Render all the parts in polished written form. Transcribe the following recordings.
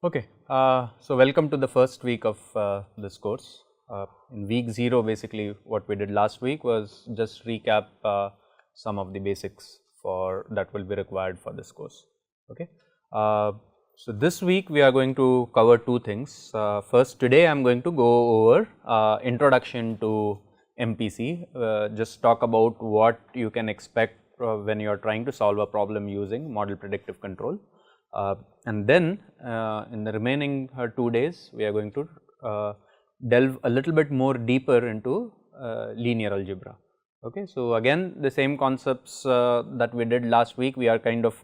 Okay, so welcome to the first week of this course. In week 0, basically what we did last week was just recap some of the basics for that will be required for this course. Okay, so this week we are going to cover two things. First, today I am going to go over introduction to MPC, just talk about what you can expect when you are trying to solve a problem using model predictive control. And then in the remaining 2 days we are going to delve a little bit more deeper into linear algebra. Okay. So, again the same concepts that we did last week, we are kind of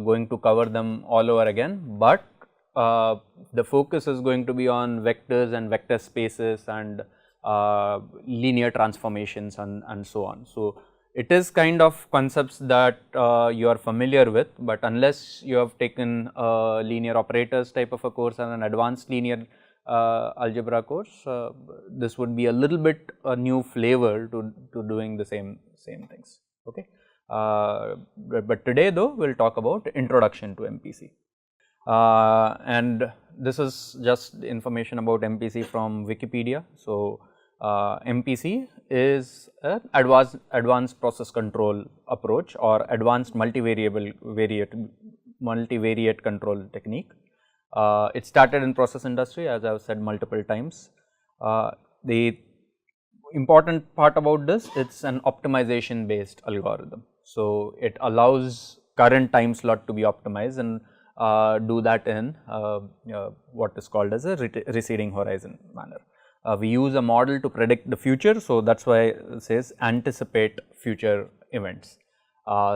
going to cover them all over again, but the focus is going to be on vectors and vector spaces and linear transformations and so on. So, it is kind of concepts that you are familiar with, but unless you have taken a linear operators type of a course and an advanced linear algebra course, this would be a little bit a new flavor to doing the same things. Okay. But today though we will talk about introduction to MPC, and this is just information about MPC from Wikipedia. So, MPC is an advanced process control approach or advanced multivariate control technique. It started in process industry, as I have said multiple times. The important part about this, it is an optimization based algorithm. So, it allows current time slot to be optimized and do that in what is called as a receding horizon manner. We use a model to predict the future, so that is why it says anticipate future events.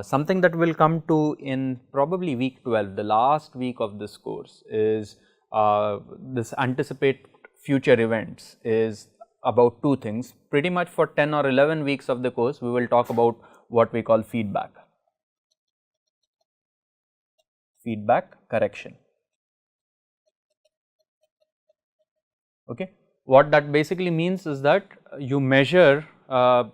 Something that we will come to in probably week 12, the last week of this course, is this anticipate future events is about two things. Pretty much for 10 or 11 weeks of the course, we will talk about what we call feedback correction. Okay. What that basically means is that you measure,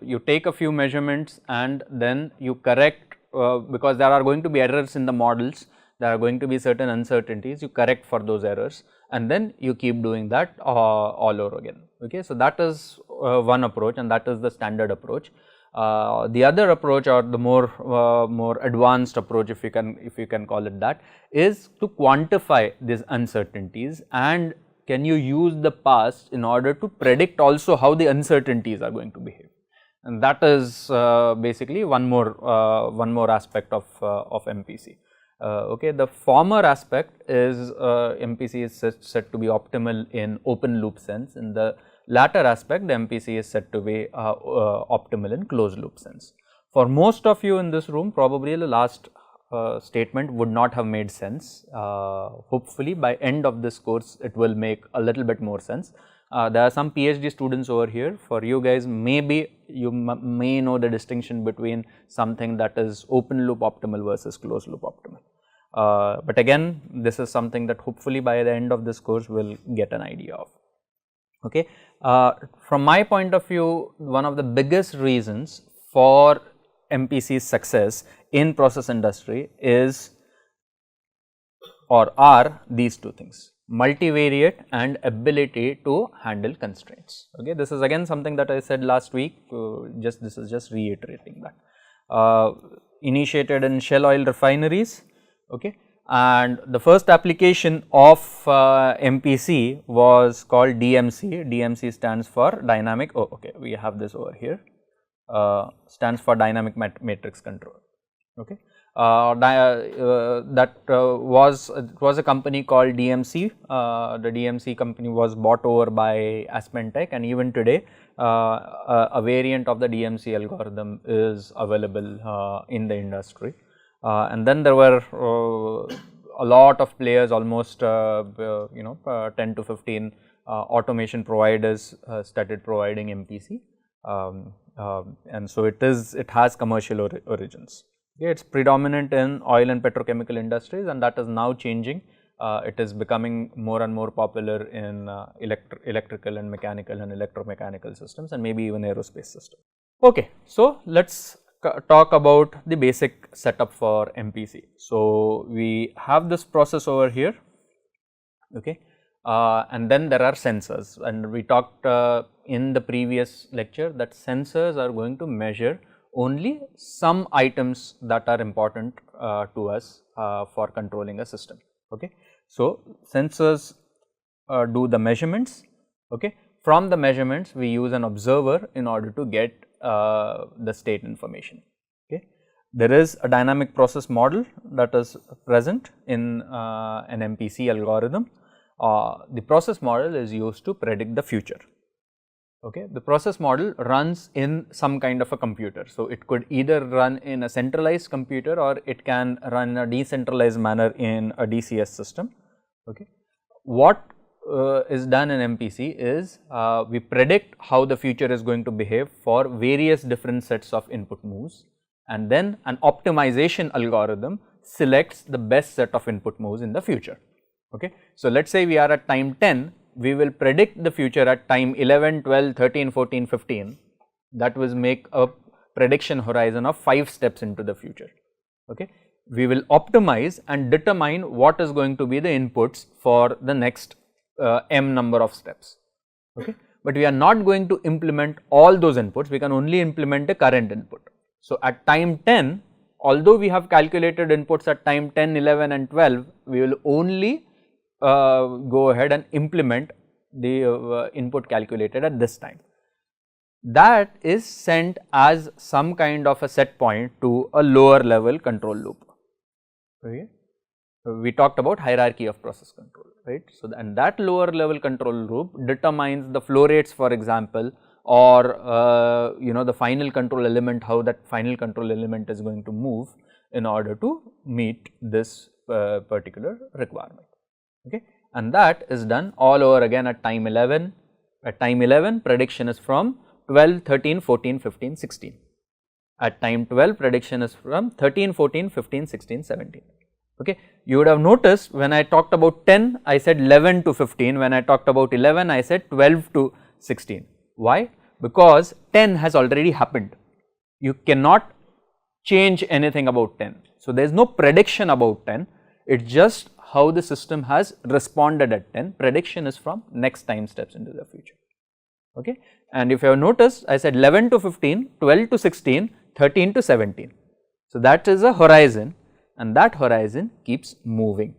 you take a few measurements and then you correct, because there are going to be errors in the models, there are going to be certain uncertainties, you correct for those errors and then you keep doing that all over again. Okay. So, that is one approach and that is the standard approach. The other approach, or the more advanced approach, if you can call it that, is to quantify these uncertainties, and can you use the past in order to predict also how the uncertainties are going to behave, and that is basically one more aspect of MPC. Okay, the former aspect is MPC is said to be optimal in open loop sense. In the latter aspect, the MPC is said to be optimal in closed loop sense. For most of you in this room, probably the last statement would not have made sense. Hopefully by end of this course it will make a little bit more sense. There are some PhD students over here. For you guys, maybe you may know the distinction between something that is open loop optimal versus closed loop optimal. But again, this is something that hopefully by the end of this course we will get an idea of. Okay. From my point of view, one of the biggest reasons for MPC's success in process industry is or are these two things: multivariate and ability to handle constraints. Okay. This is again something that I said last week, this is just reiterating that. Initiated in shell oil refineries, okay, and the first application of MPC was called DMC. DMC stands for dynamic, we have this over here, stands for dynamic matrix control. Okay. That was a company called DMC. The DMC company was bought over by AspenTech, and even today a variant of the DMC algorithm is available in the industry. And then there were a lot of players, almost 10 to 15 automation providers started providing MPC, and so it has commercial origins. Okay, it is predominant in oil and petrochemical industries, and that is now changing. It is becoming more and more popular in electrical and mechanical and electromechanical systems, and maybe even aerospace systems. Okay, so let us talk about the basic setup for MPC. So, we have this process over here. okay. And then there are sensors, and we talked in the previous lecture that sensors are going to measure only some items that are important to us for controlling a system, okay. So, sensors do the measurements, okay. From the measurements we use an observer in order to get the state information, okay. There is a dynamic process model that is present in an MPC algorithm. The process model is used to predict the future, okay. The process model runs in some kind of a computer. So, it could either run in a centralized computer or it can run in a decentralized manner in a DCS system, okay. What is done in MPC is we predict how the future is going to behave for various different sets of input moves, and then an optimization algorithm selects the best set of input moves in the future, okay. So, let us say we are at time 10, we will predict the future at time 11, 12, 13, 14, 15, that will make a prediction horizon of 5 steps into the future, okay. We will optimize and determine what is going to be the inputs for the next m number of steps, okay. But we are not going to implement all those inputs, we can only implement the current input. So, at time 10, although we have calculated inputs at time 10, 11 and 12, we will only go ahead and implement the input calculated at this time. That is sent as some kind of a set point to a lower level control loop, okay. We talked about hierarchy of process control, right. So, and that lower level control loop determines the flow rates, for example, or the final control element, how that final control element is going to move in order to meet this particular requirement, okay. And that is done all over again at time 11. At time 11, prediction is from 12, 13, 14, 15, 16. At time 12, prediction is from 13, 14, 15, 16, 17. Okay. You would have noticed when I talked about 10, I said 11 to 15, when I talked about 11, I said 12 to 16. Why? Because 10 has already happened. You cannot change anything about 10. So, there is no prediction about 10, it is just how the system has responded at 10. Prediction is from next time steps into the future, okay. And if you have noticed, I said 11 to 15, 12 to 16, 13 to 17. So, that is a horizon, and that horizon keeps moving,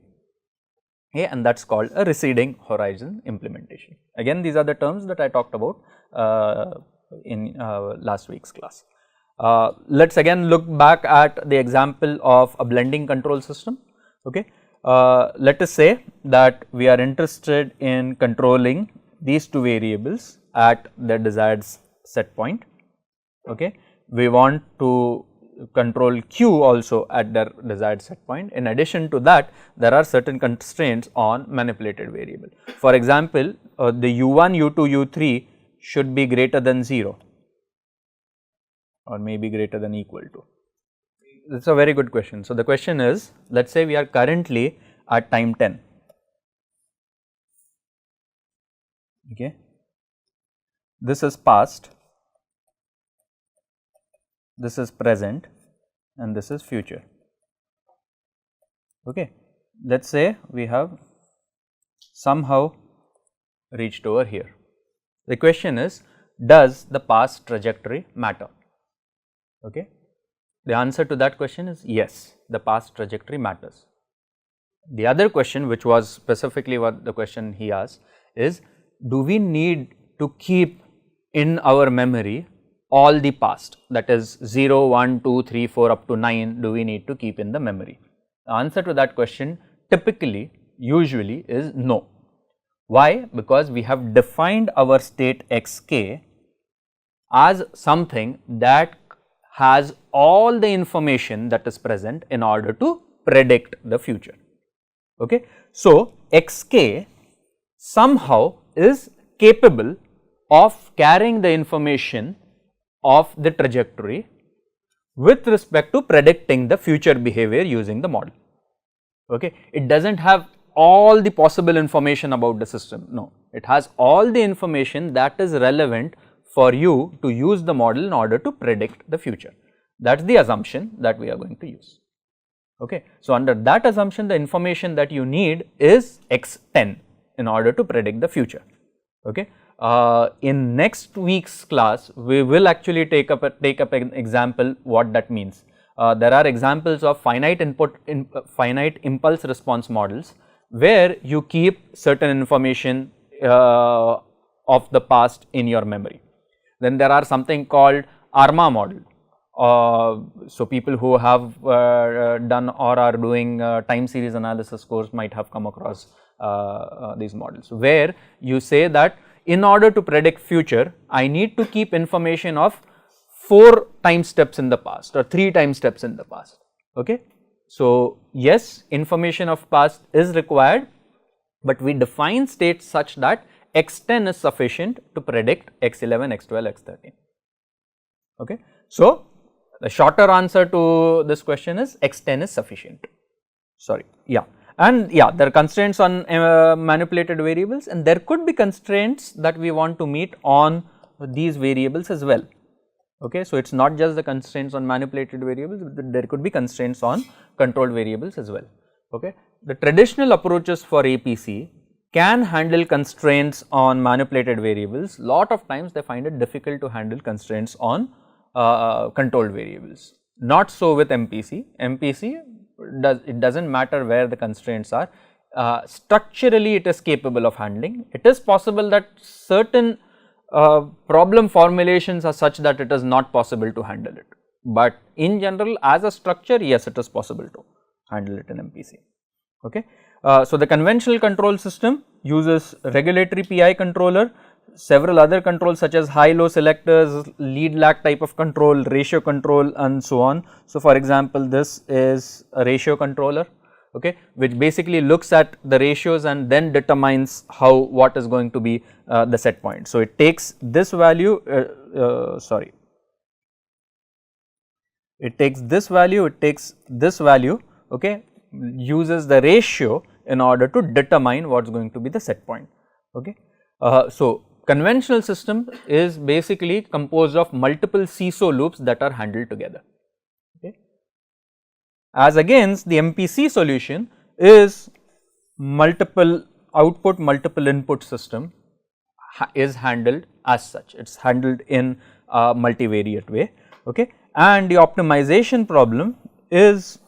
okay, and that is called a receding horizon implementation. Again, these are the terms that I talked about in last week's class. Let us again look back at the example of a blending control system, okay. Let us say that we are interested in controlling these two variables at the desired set point, okay. We want to control Q also at their desired set point. In addition to that, there are certain constraints on manipulated variable. For example, the U1, U2, U3 should be greater than 0 or maybe greater than equal to. It is a very good question. So, the question is, let us say we are currently at time 10, okay. This is past, this is present, and this is future, okay. Let us say we have somehow reached over here. The question is, does the past trajectory matter, okay. The answer to that question is yes, the past trajectory matters. The other question, which was specifically what the question he asked, is do we need to keep in our memory all the past, that is 0, 1, 2, 3, 4 up to 9, do we need to keep in the memory? The answer to that question typically, usually is no. Why? Because we have defined our state xk as something that has all the information that is present in order to predict the future, okay. So, xk somehow is capable of carrying the information of the trajectory with respect to predicting the future behavior using the model, okay. It does not have all the possible information about the system, no, it has all the information that is relevant for you to use the model in order to predict the future. That is the assumption that we are going to use. Okay. So, under that assumption, the information that you need is x10 in order to predict the future. Okay. In next week's class, we will actually take up an example what that means. There are examples of finite impulse response models where you keep certain information of the past in your memory. Then there are something called ARMA model. So, people who have done or are doing time series analysis course might have come across these models, where you say that in order to predict future, I need to keep information of 4 time steps in the past or 3 time steps in the past. Okay. So, yes, information of past is required, but we define states such that x10 is sufficient to predict x11, x12, x13. Okay. So, the shorter answer to this question is x10 is sufficient. Sorry, yeah. And yeah, there are constraints on manipulated variables, and there could be constraints that we want to meet on these variables as well. Okay. So, it is not just the constraints on manipulated variables, but there could be constraints on controlled variables as well. Okay. The traditional approaches for APC can handle constraints on manipulated variables. Lot of times they find it difficult to handle constraints on controlled variables. Not so with MPC. MPC it does not matter where the constraints are. Structurally it is capable of handling. It is possible that certain problem formulations are such that it is not possible to handle it, but in general as a structure, yes, it is possible to handle it in MPC. Okay. So, the conventional control system uses regulatory PI controller, several other controls such as high-low selectors, lead lag type of control, ratio control and so on. So, for example, this is a ratio controller, okay, which basically looks at the ratios and then determines what is going to be the set point. So, it takes this value, it takes this value, it takes this value, okay, uses the ratio in order to determine what is going to be the set point. Okay. So, conventional system is basically composed of multiple seesaw loops that are handled together. Okay. As against the MPC solution is multiple output, multiple input system is handled as such, it is handled in a multivariate way. Okay. And the optimization problem is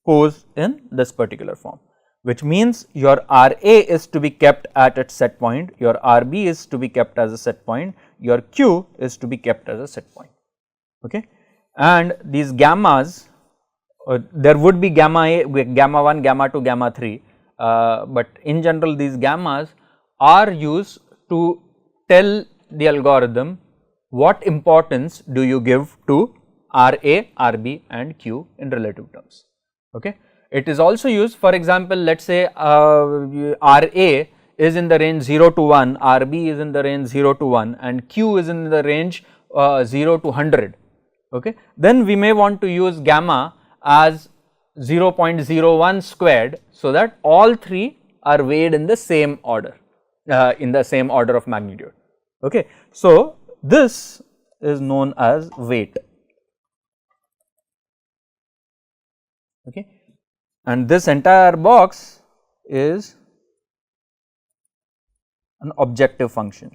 posed in this particular form, which means your RA is to be kept at its set point, your RB is to be kept as a set point, your Q is to be kept as a set point. Okay. And these gammas, there would be gamma A, gamma 1, gamma 2, gamma 3, but in general these gammas are used to tell the algorithm what importance do you give to RA, RB and Q in relative terms. Okay. It is also used, for example, let us say RA is in the range 0 to 1, RB is in the range 0 to 1 and Q is in the range 0 to 100. Okay. Then we may want to use gamma as 0.01 squared, so that all 3 are weighed in the same order, of magnitude. Okay. So, this is known as weight. Okay. And this entire box is an objective function.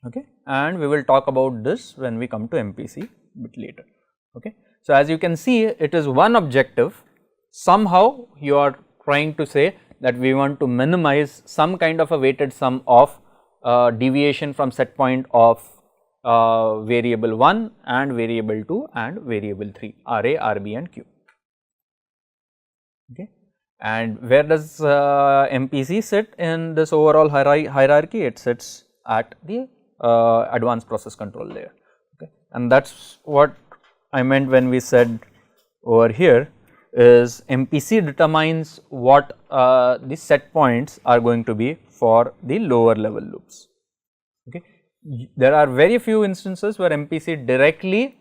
Okay. And we will talk about this when we come to MPC a bit later. Okay. So, as you can see, it is one objective. Somehow you are trying to say that we want to minimize some kind of a weighted sum of deviation from set point of variable 1 and variable 2 and variable 3, RA, RB and Q. Okay. And where does MPC sit in this overall hierarchy? It sits at the advanced process control layer. Okay. And that is what I meant when we said over here is MPC determines what the set points are going to be for the lower level loops. Okay. There are very few instances where MPC directly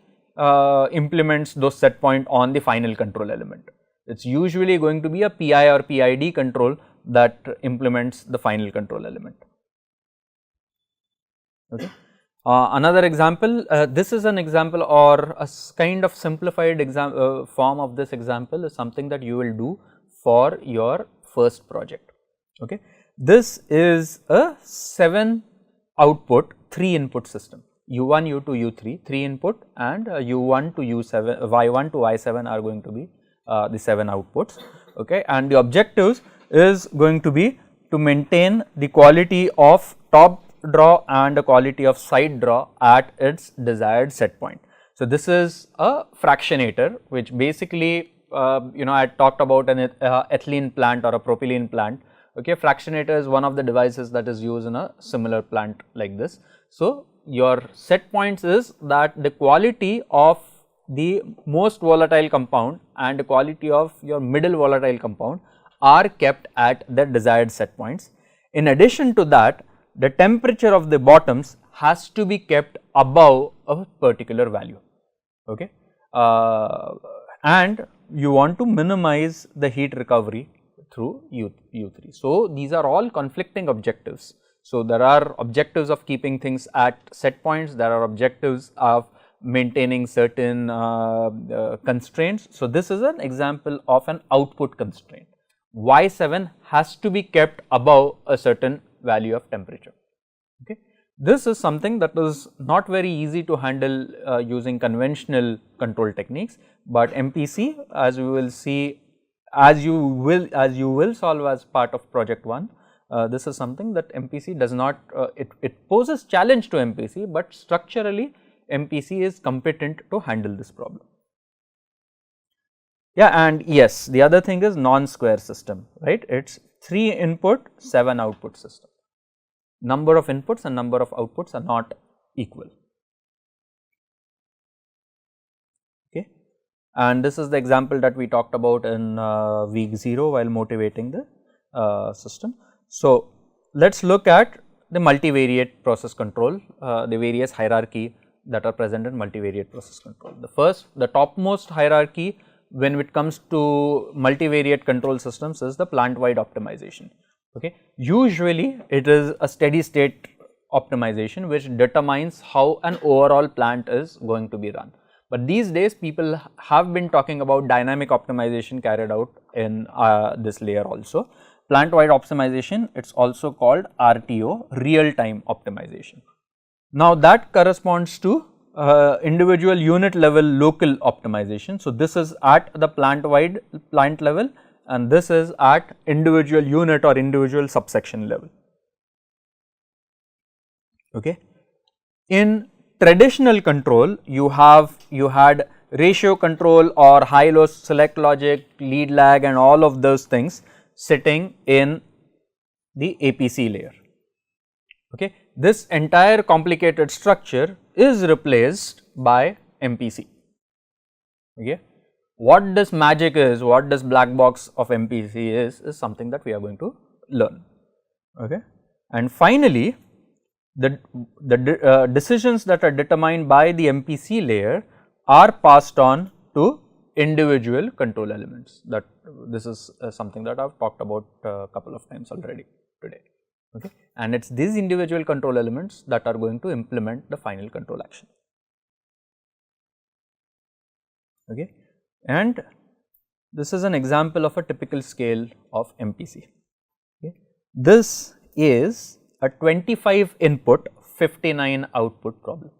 implements those set point on the final control element. It is usually going to be a PI or PID control that implements the final control element. Okay. Another example, this is an example or a kind of simplified form of this example is something that you will do for your first project. Okay. This is a 7 output 3 input system, U1, U2, U3, 3 input, and U1 to U7, Y1 to Y7 are going to be the 7 outputs. Okay. And the objectives is going to be to maintain the quality of top draw and the quality of side draw at its desired set point. So, this is a fractionator which basically I talked about an ethylene plant or a propylene plant. Okay, fractionator is one of the devices that is used in a similar plant like this. So, your set points is that the quality of the most volatile compound and the quality of your middle volatile compound are kept at the desired set points. In addition to that, the temperature of the bottoms has to be kept above a particular value. Okay, and you want to minimize the heat recovery through U3. So, these are all conflicting objectives. So, there are objectives of keeping things at set points, there are objectives of maintaining certain constraints. So, this is an example of an output constraint. Y7 has to be kept above a certain value of temperature. Okay. This is something that is not very easy to handle using conventional control techniques, but MPC, as we will see, as you will solve as part of project 1, this is something that MPC does not, it poses challenge to MPC, but structurally MPC is competent to handle this problem. Yeah, and yes, the other thing is non-square system, right? It is 3 input 7 output system. Number of inputs and number of outputs are not equal. Okay, and this is the example that we talked about in week 0 while motivating the system. So, let us look at the multivariate process control, the various hierarchy that are present in multivariate process control. The topmost hierarchy when it comes to multivariate control systems is the plant wide optimization. Okay. Usually it is a steady state optimization which determines how an overall plant is going to be run. But these days people have been talking about dynamic optimization carried out in this layer also. Plant wide optimization, it is also called RTO, real time optimization. Now that corresponds to individual unit level local optimization. So, this is at the plant wide plant level and this is at individual unit or individual subsection level. Okay. In traditional control, you had ratio control or high low select logic, lead lag and all of those things sitting in the APC layer. Okay. This entire complicated structure is replaced by MPC. Okay. What this magic is, what this black box of MPC is something that we are going to learn. Okay. And finally, the decisions that are determined by the MPC layer are passed on to individual control elements. That this is something that I have talked about a couple of times already today. Okay. And it is these individual control elements that are going to implement the final control action. Okay. And this is an example of a typical scale of MPC. Okay. This is a 25 input 59 output problem.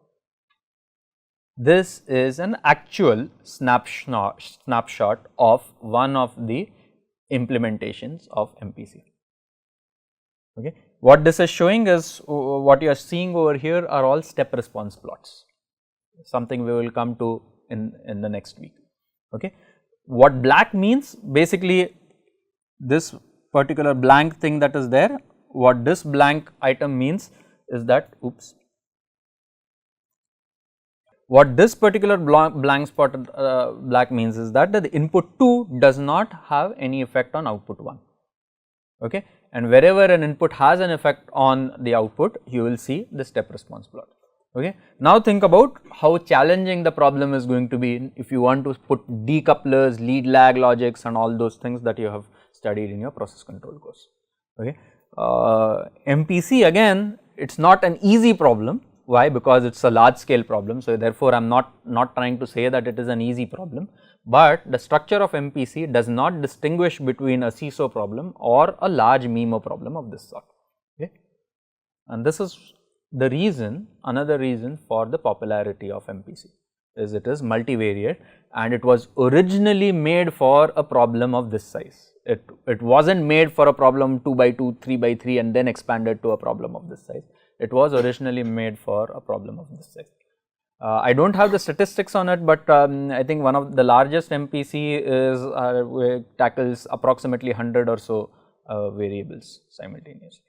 This is an actual snapshot of one of the implementations of MPC. Okay. What this is showing is what you are seeing over here are all step response plots, something we will come to in the next week. Okay. What black means, basically this particular blank thing that is there, what this blank item means is that, oops, what this particular blank spot black means is that the input 2 does not have any effect on output 1. Okay. And wherever an input has an effect on the output, you will see the step response plot. Okay. Now think about how challenging the problem is going to be if you want to put decouplers, lead lag logics and all those things that you have studied in your process control course. Okay. MPC again, it is not an easy problem, Why? Because it is a large scale problem. So, therefore, I am not trying to say that it is an easy problem, but the structure of MPC does not distinguish between a CISO problem or a large MIMO problem of this sort. Okay. And this is the reason, another reason for the popularity of MPC is it is multivariate, and it was originally made for a problem of this size. It was not made for a problem 2 by 2, 3 by 3 and then expanded to a problem of this size. It was originally made for a problem of this size. I do not have the statistics on it, but I think one of the largest MPC is tackles approximately 100 or so variables simultaneously.